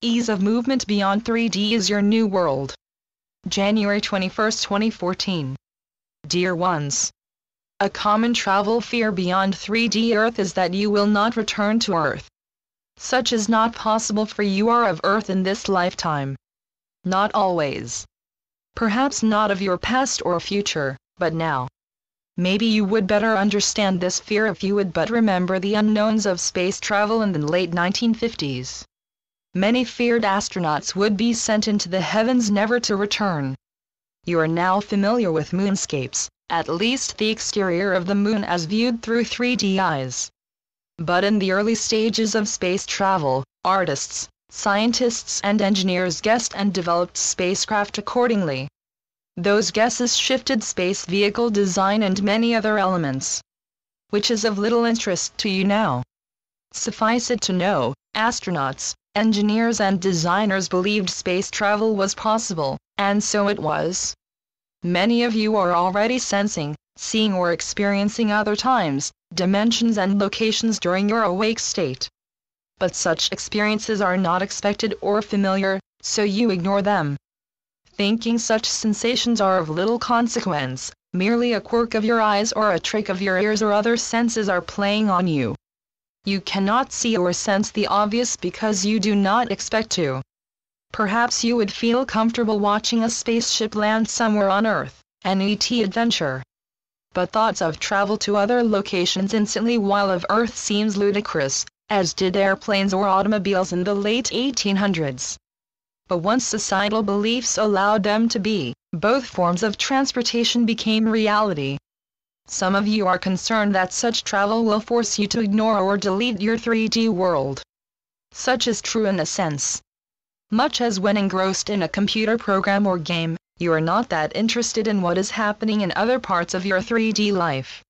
Ease of movement beyond 3D is your new world. January 21, 2014. Dear ones, a common travel fear beyond 3D Earth is that you will not return to Earth. Such is not possible, for you are of Earth in this lifetime. Not always. Perhaps not of your past or future, but now. Maybe you would better understand this fear if you would but remember the unknowns of space travel in the late 1950s. Many feared astronauts would be sent into the heavens never to return. You are now familiar with moonscapes, at least the exterior of the moon as viewed through 3D eyes. But in the early stages of space travel, artists, scientists and engineers guessed and developed spacecraft accordingly. Those guesses shifted space vehicle design and many other elements, which is of little interest to you now. Suffice it to know, astronauts, engineers and designers believed space travel was possible, and so it was. Many of you are already sensing, seeing or experiencing other times, dimensions and locations during your awake state. But such experiences are not expected or familiar, so you ignore them. Thinking such sensations are of little consequence, merely a quirk of your eyes or a trick of your ears or other senses are playing on you. You cannot see or sense the obvious because you do not expect to. Perhaps you would feel comfortable watching a spaceship land somewhere on Earth, an ET adventure. But thoughts of travel to other locations instantly while of Earth seems ludicrous, as did airplanes or automobiles in the late 1800s. But once societal beliefs allowed them to be, both forms of transportation became reality. Some of you are concerned that such travel will force you to ignore or delete your 3D world. Such is true in a sense. Much as when engrossed in a computer program or game, you are not that interested in what is happening in other parts of your 3D life.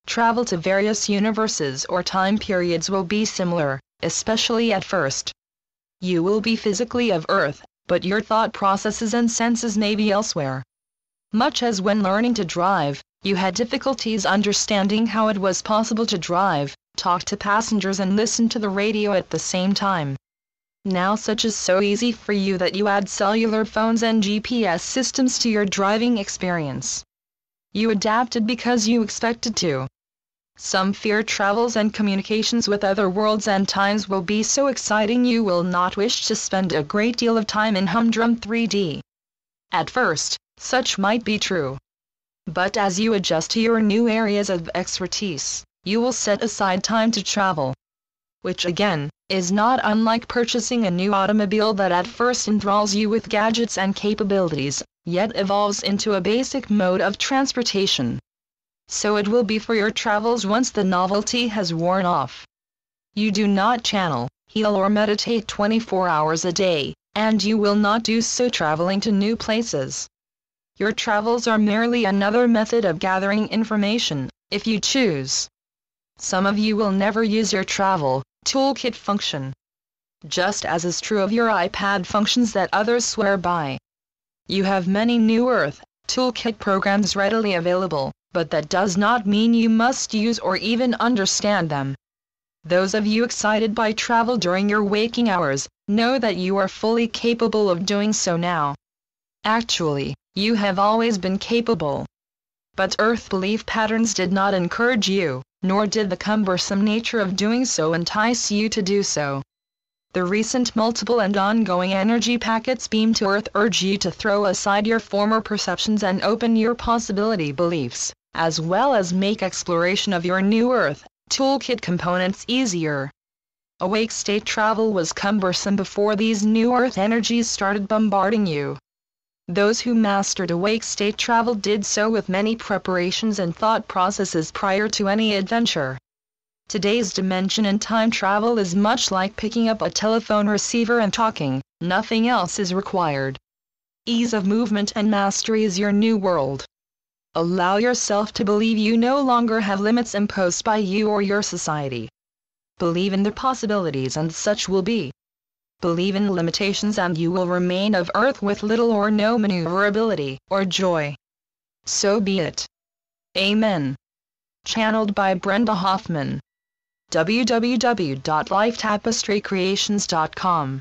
Travel to various universes or time periods will be similar, especially at first. You will be physically of Earth, but your thought processes and senses may be elsewhere. Much as when learning to drive, you had difficulties understanding how it was possible to drive, talk to passengers and listen to the radio at the same time. Now such is so easy for you that you add cellular phones and GPS systems to your driving experience. You adapted because you expected to. Some fear travels and communications with other worlds and times will be so exciting you will not wish to spend a great deal of time in humdrum 3D. At first, such might be true. But as you adjust to your new areas of expertise, you will set aside time to travel. Which again, is not unlike purchasing a new automobile that at first enthralls you with gadgets and capabilities, yet evolves into a basic mode of transportation. So it will be for your travels once the novelty has worn off. You do not channel, heal or meditate 24 hours a day, and you will not do so traveling to new places. Your travels are merely another method of gathering information, if you choose. Some of you will never use your travel toolkit function. Just as is true of your iPad functions that others swear by. You have many new Earth toolkit programs readily available, but that does not mean you must use or even understand them. Those of you excited by travel during your waking hours, know that you are fully capable of doing so now. Actually, you have always been capable. But Earth belief patterns did not encourage you, nor did the cumbersome nature of doing so entice you to do so. The recent multiple and ongoing energy packets beamed to Earth urge you to throw aside your former perceptions and open your possibility beliefs, as well as make exploration of your new Earth toolkit components easier. Awake state travel was cumbersome before these new Earth energies started bombarding you. Those who mastered awake state travel did so with many preparations and thought processes prior to any adventure. Today's dimension and time travel is much like picking up a telephone receiver and talking, nothing else is required. Ease of movement and mastery is your new world. Allow yourself to believe you no longer have limits imposed by you or your society. Believe in the possibilities and such will be. Believe in limitations and you will remain of Earth with little or no maneuverability or joy. So be it. Amen. Channeled by Brenda Hoffman. www.lifetapestrycreations.com